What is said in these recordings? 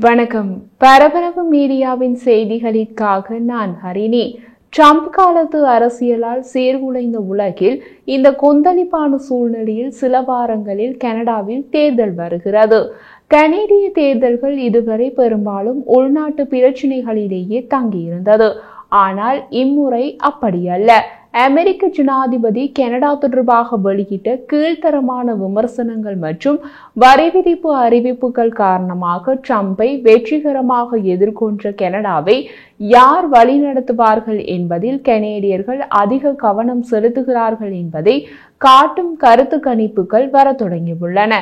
வணக்கம். பரபரப்பு மீடியாவின் செய்திகளுக்காக நான் ஹரிணி. ட்ரம்ப் காலத்து அரசியலால் சீர்குலைந்த உலகில் இந்த கொந்தளிப்பான சூழ்நிலையில் சில வாரங்களில் கனடாவில் தேர்தல் வருகிறது. கனேடிய தேர்தல்கள் இதுவரை பெரும்பாலும் உள்நாட்டு பிரச்சினைகளிலேயே தங்கியிருந்தது. ஆனால் இம்முறை அப்படியல்ல. அமெரிக்க ஜனாதிபதி கனடா தொடர்பாக வெளியிட்ட கீழ்த்தரமான விமர்சனங்கள் மற்றும் வரி விதிப்பு அறிவிப்புகள் காரணமாக ட்ரம்பை வெற்றிகரமாக எதிர்கொண்ட கனடாவை யார் வழிநடத்துவார்கள் என்பதில் கனேடியர்கள் அதிக கவனம் செலுத்துகிறார்கள் என்பதை காட்டும் கருத்து கணிப்புகள் வர தொடங்கியுள்ளன.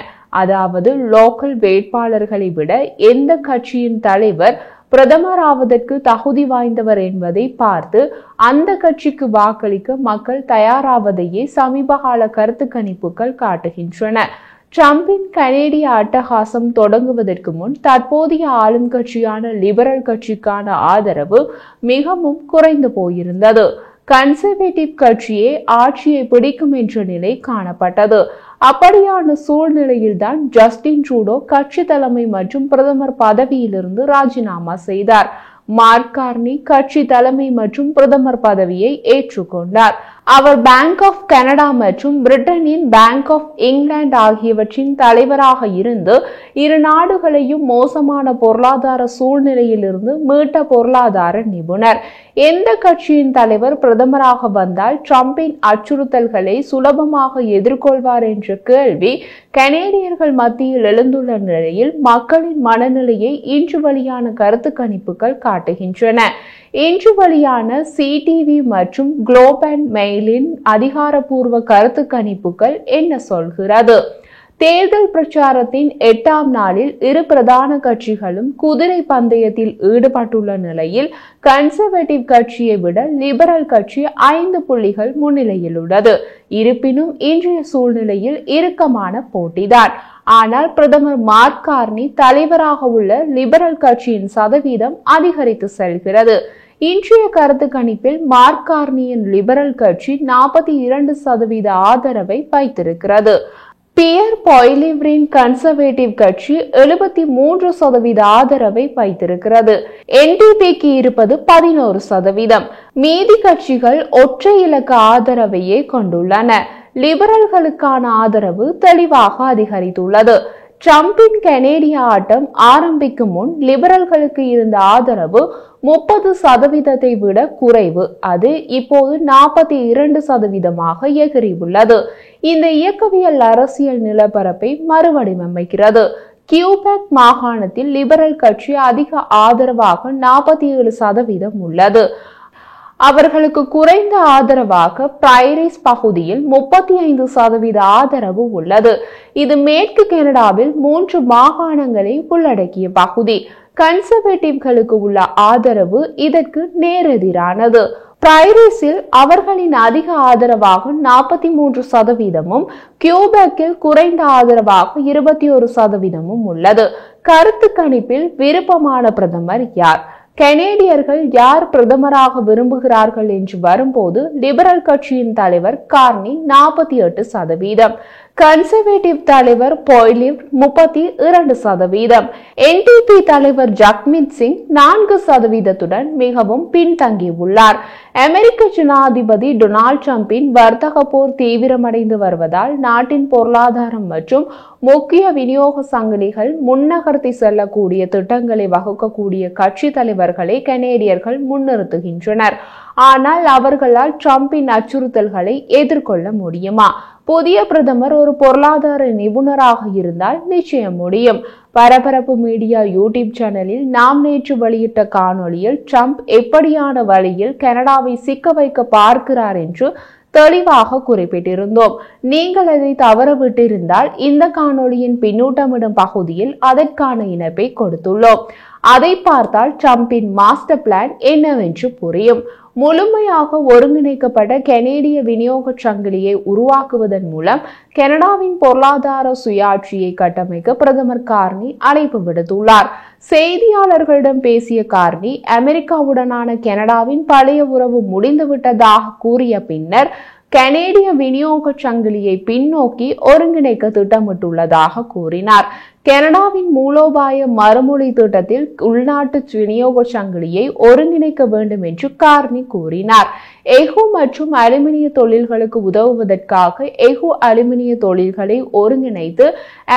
அதாவது லோக்கல் வேட்பாளர்களை விட எந்த கட்சியின் தலைவர் பிரதமராவதற்கு தகுதி வாய்ந்தவர் என்பதை பார்த்து அந்த கட்சிக்கு வாக்களிக்க மக்கள் தயாராவதையே சமீபகால கருத்து கணிப்புகள் காட்டுகின்றன. ட்ரம்பின் கனேடிய அட்டகாசம் தொடங்குவதற்கு முன் தற்போதைய ஆளும் கட்சியான லிபரல் கட்சிக்கான ஆதரவு மிகவும் குறைந்து போயிருந்தது. கன்சர்வேட்டிவ் கட்சியே ஆட்சியை பிடிக்கும் என்ற நிலை காணப்பட்டது. அப்படியான சூழ்நிலையில்தான் ஜஸ்டின் ட்ரூடோ கட்சி தலைமை மற்றும் பிரதமர் பதவியிலிருந்து ராஜினாமா செய்தார். மார்க் கார்னி கட்சி தலைமை மற்றும் பிரதமர் பதவியை ஏற்றுக்கொண்டார். அவர் பேங்க் ஆஃப் கனடா மற்றும் பிரிட்டனின் பேங்க் ஆஃப் இங்கிலாந்து ஆகியவற்றின் தலைவராக இருந்து இரு நாடுகளையும் மோசமான பொருளாதார சூழ்நிலையிலிருந்து மீட்ட பொருளாதார நிபுணர். எந்த கட்சியின் தலைவர் பிரதமராக வந்தால் ட்ரம்பின் அச்சுறுத்தல்களை சுலபமாக எதிர்கொள்வார் என்ற கேள்வி கனேடியர்கள் மத்தியில் எழுந்துள்ள நிலையில் மக்களின் மனநிலையை இன்று வெளியான கருத்து கணிப்புகள் காட்டுகின்றன. இன்று வெளியான சிடிவி மற்றும் குளோப் அண்ட் மெயிலின் அதிகாரப்பூர்வ கருத்து கணிப்புகள் என்ன சொல்கிறது? தேர்தல் பிரச்சாரத்தின் 8ஆம் நாளில் இரு பிரதான கட்சிகளும் குதிரை பந்தயத்தில் ஈடுபட்டுள்ள நிலையில் கன்சர்வேட்டிவ் கட்சியை விட லிபரல் கட்சி 5 புள்ளிகள் முன்னிலையில் உள்ளது. இருப்பினும் இன்றைய சூழ்நிலையில் இறுக்கமான போட்டிதான். ஆனால் பிரதமர் மார்க் கார்னி தலைவராக உள்ள லிபரல் கட்சியின் சதவீதம் அதிகரித்து செல்கிறது. இன்றைய கருத்து கணிப்பில் மார்க் கார்னியின் லிபரல் கட்சி 42% ஆதரவை வைத்திருக்கிறது. பியர் பாய்லிவரின் கன்சர்வேட்டிவ் கட்சி 73% ஆதரவை வைத்திருக்கிறது. NDPக்கு இருப்பது 11%. மீதி கட்சிகள் ஒற்றை இலக்க ஆதரவையே கொண்டுள்ளன. லிபரல்களுக்கான ஆதரவு தெளிவாக அதிகரித்துள்ளது. ட்ரம்பின் கனேடிய ஆட்டம் ஆரம்பிக்கும் முன் லிபரல்களுக்கு இருந்த ஆதரவு 30% விட குறைவு. அது இப்போது 42% எகிறியுள்ளது. இந்த இயக்கவியல் அரசியல் நிலப்பரப்பை மறுவடிவமைக்கிறது. கியூபெக் மாகாணத்தில் லிபரல் கட்சி அதிக ஆதரவாக 47% உள்ளது. அவர்களுக்கு குறைந்த ஆதரவாக பிரைரிஸ் பகுதியில் 35% ஆதரவு உள்ளது. இது மேற்கு கனடாவில் 3 மாகாணங்களை உள்ளடக்கிய பகுதி. கன்சர்வேட்டிவ்களுக்கு உள்ள ஆதரவு இதற்கு நேரெதிரானது. பிரைரிஸில் அவர்களின் அதிக ஆதரவாக 43%, கியூபெக்கில் குறைந்த ஆதரவாக 21% உள்ளது. கருத்து கணிப்பில் விருப்பமான பிரதமர் யார்? கனேடியர்கள் யார் பிரதமராக விரும்புகிறார்கள் என்று வரும்போது லிபரல் கட்சியின் தலைவர் கார்னி 48%, கன்சர்வேட்டிவ் தலைவர் பாய்லிவ் 32%, NDP தலைவர் ஜக்மீத் சிங் 4% மிகவும் பின்தங்கியுள்ளார். அமெரிக்க ஜனாதிபதி டொனால்ட் ட்ரம்பின் வர்த்தக போர் தீவிரமடைந்து வருவதால் நாட்டின் பொருளாதாரம் மற்றும் முக்கிய விநியோக சங்கிலிகள் முன்னகர்த்தி செல்லக்கூடிய திட்டங்களை வகுக்கக்கூடிய கட்சி தலைவர்களை கனேடியர்கள் முன்னிறுத்துகின்றனர். ஆனால் அவர்களால் ட்ரம்பின் அச்சுறுத்தல்களை எதிர்கொள்ள முடியுமா? புதிய பிரதமர் ஒரு பொருளாதார நிபுணராக இருந்தால் நிச்சயம் முடியும். பரபரப்பு மீடியா யூடியூப் சேனலில் நாம் நேற்று வெளியிட்ட காணொளியில் ட்ரம்ப் எப்படியான வழியில் கனடாவை சிக்க வைக்க பார்க்கிறார் என்று தெளிவாக குறிப்பிட்டிருந்தோம். நீங்கள் அதை தவறவிட்டிருந்தால் இந்த காணொளியின் பின்னூட்டமிடும் பகுதியில் அதற்கான இணைப்பை கொடுத்துள்ளோம். அதை பார்த்தால் ட்ரம்பின் மாஸ்டர் பிளான் என்னவென்று புரியும். முழுமையாக ஒருங்கிணைக்கப்பட்ட கனேடிய விநியோக சங்கிலியை உருவாக்குவதன் மூலம் கனடாவின் பொருளாதார சுயாட்சியை கட்டமைக்க பிரதமர் கார்னி அழைப்பு விடுத்துள்ளார். செய்தியாளர்களிடம் பேசிய கார்னி அமெரிக்காவுடனான கனடாவின் பழைய உறவு முடிந்துவிட்டதாக கூறிய பின்னர் கனேடிய விநியோக சங்கிலியை பின்னோக்கி ஒருங்கிணைக்க திட்டமிட்டுள்ளதாக கூறினார். கனடாவின் மூலோபாய மறுமொழி திட்டத்தில் உள்நாட்டு விநியோக சங்கிலியை ஒருங்கிணைக்க வேண்டும் என்று கார்னி கூறினார். எஃகு மற்றும் அலுமினிய தொழில்களுக்கு உதவுவதற்காக எஃகு அலுமினிய தொழில்களை ஒருங்கிணைத்து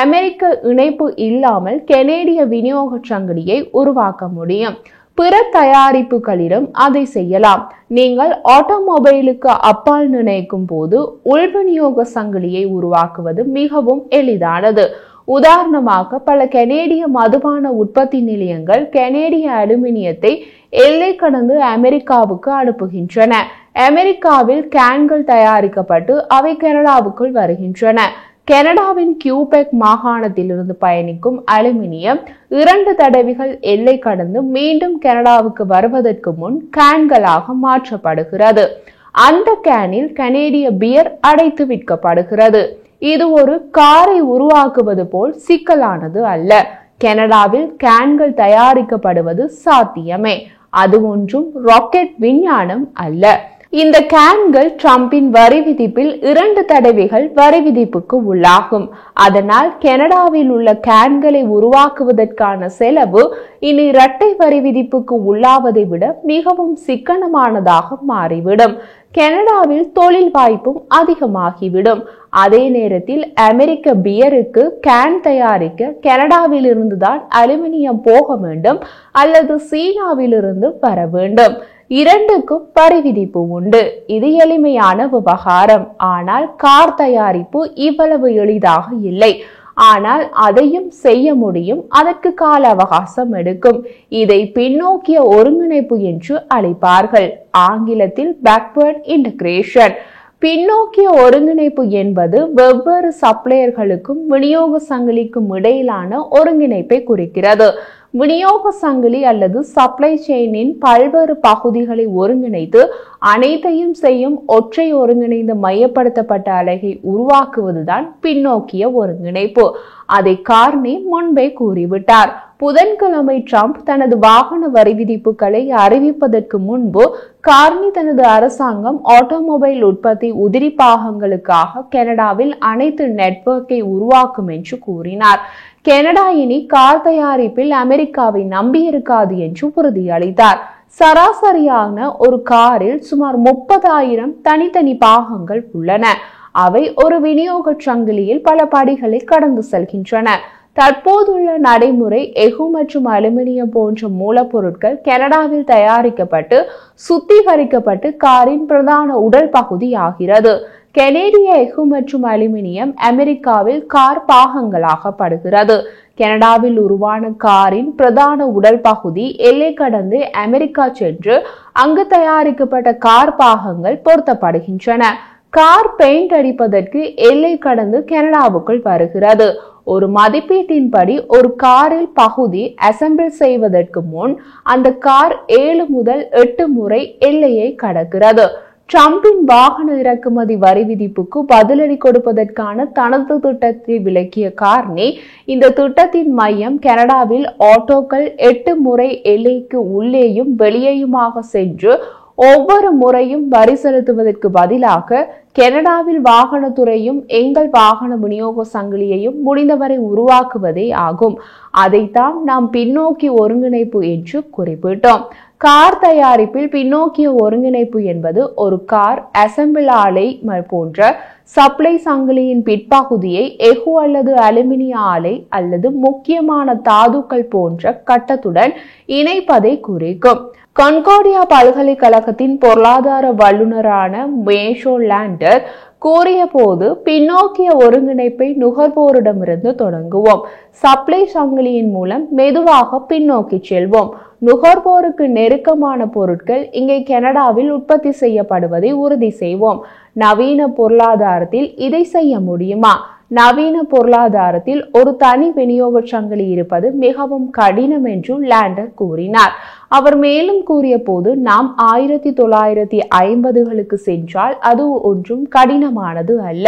அமெரிக்க இணைப்பு இல்லாமல் கனேடிய விநியோக சங்கிலியை உருவாக்க முடியும். பிற தயாரிப்புகளிடம் அதை செய்யலாம். நீங்கள் ஆட்டோமொபைலுக்கு அப்பால் நினைக்கும் போது உள் விநியோக சங்கிலியை உருவாக்குவது மிகவும் எளிதானது. உதாரணமாக, பல கனேடிய மதுபான உற்பத்தி நிலையங்கள் கனேடிய அலுமினியத்தை எல்லை கடந்து அமெரிக்காவுக்கு அனுப்புகின்றன. அமெரிக்காவில் கேன்கள் தயாரிக்கப்பட்டு அவை கனடாவுக்குள் வருகின்றன. கனடாவின் கியூபெக் மாகாணத்திலிருந்து பயணிக்கும் அலுமினியம் 2 தடவைகள் எல்லை கடந்து மீண்டும் கனடாவுக்கு வருவதற்கு முன் கேன்களாக மாற்றப்படுகிறது. அந்த கேனில் கனேடிய பியர் அடைத்து விற்கப்படுகிறது. இது ஒரு காரை உருவாக்குவது போல் சிக்கலானது அல்ல. கனடாவில் கேன்கள் தயாரிக்கப்படுவது சாத்தியமே. அது ஒன்றும் ராக்கெட் விஞ்ஞானம் அல்ல. இந்த கேன்கள் ட்ரம்பின் வரி விதிப்பில் 2 தடவைகள் வரி விதிப்புக்கு உள்ளாகும். அதனால் கனடாவில் உள்ள கேன்களை உருவாக்குவதற்கான செலவு இனி இரட்டை வரி விதிப்புக்கு உள்ளாவதை விட மிகவும் சிக்கனமானதாக மாறிவிடும். கனடாவில் தொழில் வாய்ப்பும் அதிகமாகிவிடும். அதே நேரத்தில் அமெரிக்க பியருக்கு கேன் தயாரிக்க கனடாவில் இருந்துதான் அலுமினியம் போக வேண்டும் அல்லது சீனாவிலிருந்து வர வேண்டும். 2க்கும் வரி விதிப்பு உண்டு. இது எளிமையான விவகாரம். ஆனால் கார் தயாரிப்பு இவ்வளவு எளிதாக இல்லை. ஆனால் அதையும் செய்ய முடியும். அதற்கு கால அவகாசம் எடுக்கும். இதை பின்னோக்கிய ஒருங்கிணைப்பு என்று அழைப்பார்கள். ஆங்கிலத்தில் பேக்வர்ட் இன்டகிரேஷன். பின்னோக்கிய ஒருங்கிணைப்பு என்பது வெவ்வேறு சப்ளையர்களுக்கும் விநியோக சங்கிலிக்கும் இடையிலான ஒருங்கிணைப்பை குறிக்கிறது. விநியோக சங்கிலி அல்லது சப்ளை செயினின் பல்வேறு பகுதிகளை ஒருங்கிணைத்து அனைத்தையும் செய்யும் ஒற்றை ஒருங்கிணைந்த மையப்படுத்தப்பட்ட அலகை உருவாக்குவதுதான் பின்னோக்கிய ஒருங்கிணைப்பு. அதை கார்னி முன்பே கூறிவிட்டார். புதன்கிழமை ட்ரம்ப் தனது வாகன வரி விதிப்புகளை அறிவிப்பதற்கு முன்பு கார்னி தனது அரசாங்கம் ஆட்டோமொபைல் உற்பத்தி உதிரி பாகங்களுக்காக கனடாவில் அனைத்து நெட்வொர்க்கை உருவாக்கும் என்று கூறினார். கனடா இனி கார் தயாரிப்பில் அமெரிக்காவை நம்பியிருக்காது என்று உறுதியளித்தார். சராசரியான ஒரு காரில் சுமார் 30,000 தனித்தனி பாகங்கள் உள்ளன. அவை ஒரு விநியோக சங்கிலியில் பல படிகளை கடந்து செல்கின்றன. தற்போதுள்ள நடைமுறை எஃகு மற்றும் அலுமினியம் போன்ற மூலப்பொருட்கள் கனடாவில் தயாரிக்கப்பட்டு சுத்திகரிக்கப்பட்டு காரின் பிரதான உடல் பகுதி ஆகிறது. கனேடிய எஃகு மற்றும் அலுமினியம் அமெரிக்காவில் கார் பாகங்களாகப்படுகிறது. கனடாவில் உருவான காரின் பிரதான உடல் பகுதி எல்லை கடந்து அமெரிக்கா சென்று அங்கு தயாரிக்கப்பட்ட கார் பாகங்கள் பொருத்தப்படுகின்றன. கார் பெயிண்ட் அடிப்பதற்கு எல்லை கடந்து கனடாவுக்குள் வருகிறது. ஒரு மதிப்பீட்டின்படி ஒரு காரில் பகுதி அசெம்பிள் செய்வதற்கு முன் அந்த கார் 7 முதல் 8 முறை எல்லையை கடக்கிறது. ட்ரம்பின் வாகன இறக்குமதி வரி விதிப்புக்கு பதிலடி கொடுப்பதற்கான தனது திட்டத்தை விளக்கிய கார்னி, இந்த திட்டத்தின் மையம் கனடாவில் ஆட்டோக்கள் 8 முறை எல்லைக்கு உள்ளேயும் வெளியேயுமாக சென்று ஒவ்வொரு முறையும் வரி செலுத்துவதற்கு பதிலாக கனடாவில் வாகனத்துறையும் எங்கள் வாகன விநியோக சங்கிலியையும் முடிந்தவரை உருவாக்குவதே ஆகும். அதைத்தான் நாம் பின்னோக்கி ஒருங்கிணைப்பு என்று குறிப்பிட்டோம். கார் தயாரிப்பில் பின்னோக்கிய ஒருங்கிணைப்பு என்பது ஒரு கார் அசெம்பிள் ஆலை போன்ற சப்ளை சங்கிலியின் பிற்பகுதியை எஃகு அல்லது அலுமினிய ஆலை அல்லது முக்கியமான தாதுக்கள் போன்ற கட்டத்துடன் இணைப்பதை குறிக்கும். கன்கார்டியா பல்கலைக்கழகத்தின் பொருளாதார வல்லுநரான மேஷோ லாண்டர் கூறிய போது, பின்னோக்கிய ஒருங்கிணைப்பை நுகர்வோரிடமிருந்து தொடங்குவோம். சப்ளை சங்கிலியின் மூலம் மெதுவாக பின்னோக்கி செல்வோம். நுகர்வோருக்கு நெருக்கமான பொருட்கள் இங்கே கனடாவில் உற்பத்தி செய்யப்படுவதை உறுதி செய்வோம். நவீன பொருளாதாரத்தில் இதை செய்ய முடியுமா? நவீன பொருளாதாரத்தில் ஒரு தனி விநியோக சங்கிலி இருப்பது மிகவும் கடினம் என்று லாண்டர் கூறினார். அவர் மேலும் கூறிய போது, நாம் 1950களுக்கு சென்றால் அது ஒன்றும் கடினமானது அல்ல.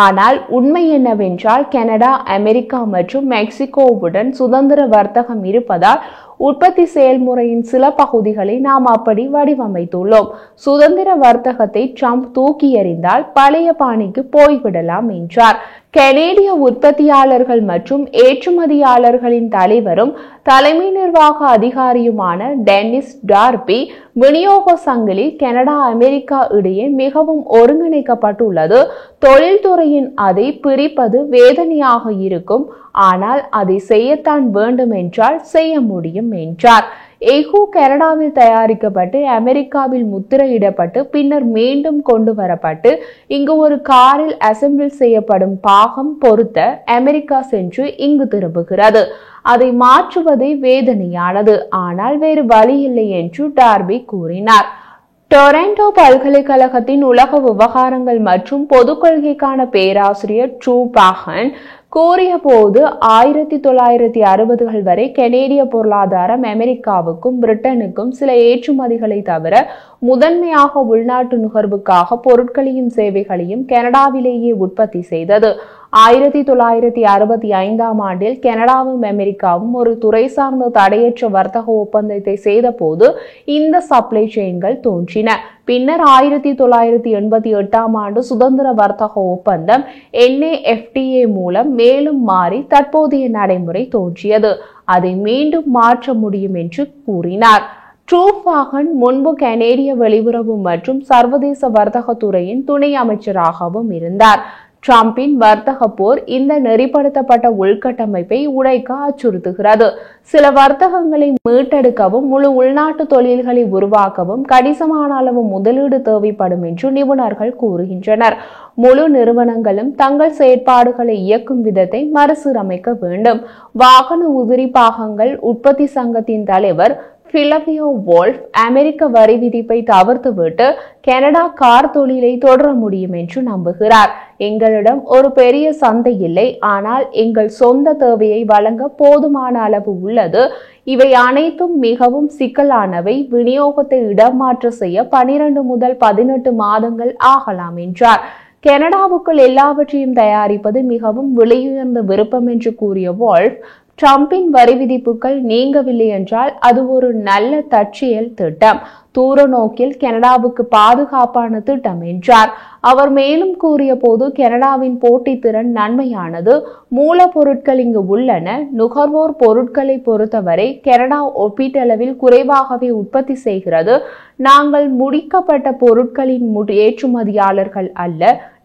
ஆனால் உண்மை என்னவென்றால், கனடா, அமெரிக்கா மற்றும் மெக்சிகோவுடன் சுதந்திர வர்த்தகம் இருப்பதால் உற்பத்தி செயல்முறையின் சில பகுதிகளை நாம் அப்படி வடிவமைத்துள்ளோம். சுதந்திர வர்த்தகத்தை ட்ரம்ப் தூக்கி எறிந்தால் பழைய பாணிக்கு போய்விடலாம் என்றார். கனேடிய உற்பத்தியாளர்கள் மற்றும் ஏற்றுமதியாளர்களின் தலைவரும் தலைமை நிர்வாக அதிகாரியுமான டென்னிஸ் டார்பி, விநியோக சங்கிலி கனடா அமெரிக்கா இடையே மிகவும் ஒருங்கிணைக்கப்பட்டுள்ளது. தொழில்துறையின் அதை பிரிப்பது வேதனையாக இருக்கும், ஆனால் அதை செய்யத்தான் வேண்டும் என்றால் செய்ய முடியும் என்றார். எஹூ கனடாவில் தயாரிக்கப்பட்டு அமெரிக்காவில் முத்திரையிடப்பட்டு பின்னர் மீண்டும் கொண்டு வரப்பட்டு இங்கு ஒரு காரில் அசெம்பிள் செய்யப்படும் பாகம் பொருத்த அமெரிக்கா சென்று இங்கு திரும்புகிறது. அதை மாற்றுவதே வேதனையானது, ஆனால் வேறு வழி இல்லை என்று டார்பி கூறினார். டொரண்டோ பல்கலைக்கழகத்தின் உலக விவகாரங்கள் மற்றும் பொது கொள்கைக்கான பேராசிரியர் ட்ரூ பாகன் கூறிய போது 1960கள் வரை கனேடிய பொருளாதாரம் அமெரிக்காவுக்கும் பிரிட்டனுக்கும் சில ஏற்றுமதிகளை தவிர முதன்மையாக உள்நாட்டு நுகர்வுக்காக பொருட்களையும் சேவைகளையும் கனடாவிலேயே உற்பத்தி செய்தது. 1965ஆம் ஆண்டில் கனடாவும் அமெரிக்காவும் ஒரு துறை சார்ந்த தடையற்ற வர்த்தக ஒப்பந்தத்தை செய்த போது இந்த சப்ளை செயின்கள் தோன்றின. பின்னர் 1988ஆம் ஆண்டு சுதந்திர வர்த்தக ஒப்பந்தம் NAFTA மூலம் மேலும் மாறி தற்போதைய நடைமுறை தோன்றியது. அதை மீண்டும் மாற்ற முடியும் என்று கூறினார். ட்ரூபாகன் முன்பு கனேடிய வெளியுறவு மற்றும் சர்வதேச வர்த்தக துறையின் துணை அமைச்சராகவும் இருந்தார். டிரம்பின் வர்த்தக போர் இந்த நெறிப்படுத்தப்பட்ட உள்கட்டமைப்பை உடைக்க அச்சுறுத்துகிறது. சில வர்த்தகங்களை மீட்டெடுக்கவும் முழு உள்நாட்டு தொழில்களை உருவாக்கவும் கணிசமான அளவு முதலீடு தேவைப்படும் என்று நிபுணர்கள் கூறுகின்றனர். முழு நிறுவனங்களும் தங்கள் செயற்பாடுகளை இயக்கும் விதத்தை மறுசீரமைக்க வேண்டும். வாகன உதிரி பாகங்கள் உற்பத்தி சங்கத்தின் தலைவர் பிலவியோ வோல்ஃப் அமெரிக்க வரி விதிப்பை தவிர்த்துவிட்டு கனடா கார் தொழிலை தொடர முடியும் என்று நம்புகிறார். எங்களிடம் ஒரு பெரிய சந்தை இல்லை, ஆனால் எங்கள் சொந்த தேவையை வழங்க போதுமான அளவு உள்ளது. இவை அனைத்தும் மிகவும் சிக்கலானவை. விநியோகத்தை இடமாற்ற செய்ய 12 முதல் 18 மாதங்கள் ஆகலாம் என்றார். கனடாவுக்குள் எல்லாவற்றையும் தயாரிப்பது மிகவும் விலையுயர்ந்த விருப்பம் என்று கூறிய வோல்ஃப், டிரம்பின் வரி விதிப்புகள் நீங்கவில்லை என்றால் அது ஒரு நல்ல தற்செயல் திட்டம், தூர நோக்கில் கனடாவுக்கு பாதுகாப்பான திட்டம் என்றார். அவர் மேலும் கூறிய போது, கனடாவின் போட்டித்திறன் நன்மையானது. மூலப்பொருட்கள் இங்கு உள்ளன. நுகர்வோர் பொருட்களை பொறுத்தவரை கனடா ஒப்பீட்டளவில் குறைவாகவே உற்பத்தி செய்கிறது. நாங்கள் முடிக்கப்பட்ட பொருட்களின் ஏற்றுமதியாளர்கள் அல்ல,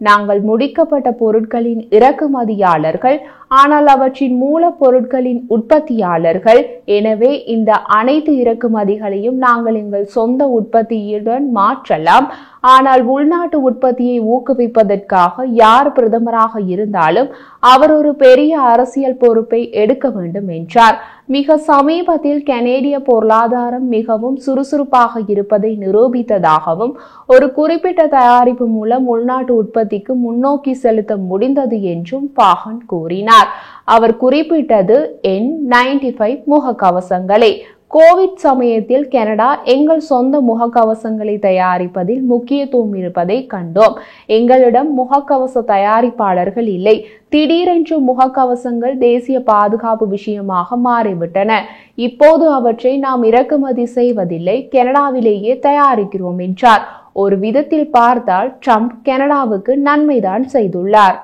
நாங்கள் முடிக்கப்பட்ட பொருட்களின் இறக்குமதியாளர்கள், ஆனால் அவற்றின் மூலப்பொருட்களின் உற்பத்தியாளர்கள். எனவே இந்த அனைத்து இறக்குமதிகளையும் நாங்கள் எங்கள் சொந்த உற்பத்தியுடன் மாற்றலாம். ஆனால் உள்நாட்டு உற்பத்தியை ஊக்குவிப்பதற்காக யார் பிரதமராக இருந்தாலும் அவர் ஒரு பெரிய அரசியல் பொறுப்பை எடுக்க வேண்டும் என்றார். மிக சமீபத்தில் கனேடிய பொருளாதாரம் மிகவும் சுறுசுறுப்பாக இருப்பதை நிரூபித்ததாகவும் ஒரு குறிப்பிட்ட தயாரிப்பு மூலம் உள்நாட்டு உற்பத்திக்கு முன்னோக்கி செலுத்த முடிந்தது என்றும் பாகன் கூறினார். அவர் குறிப்பிட்டது N95 முகக்கவசங்களே. கோவிட் சமயத்தில் கனடா எங்கள் சொந்த முகக்கவசங்களை தயாரிப்பதில் முக்கியத்துவம் இருப்பதை கண்டோம். எங்களிடம் முகக்கவச தயாரிப்பாளர்கள் இல்லை. திடீரென்று முகக்கவசங்கள் தேசிய பாதுகாப்பு விஷயமாக மாறிவிட்டன. இப்போது அவற்றை நாம் இறக்குமதி செய்வதில்லை, கனடாவிலேயே தயாரிக்கிறோம் என்றார். ஒரு விதத்தில் பார்த்தால் ட்ரம்ப் கனடாவுக்கு நன்மைதான் செய்துள்ளார்.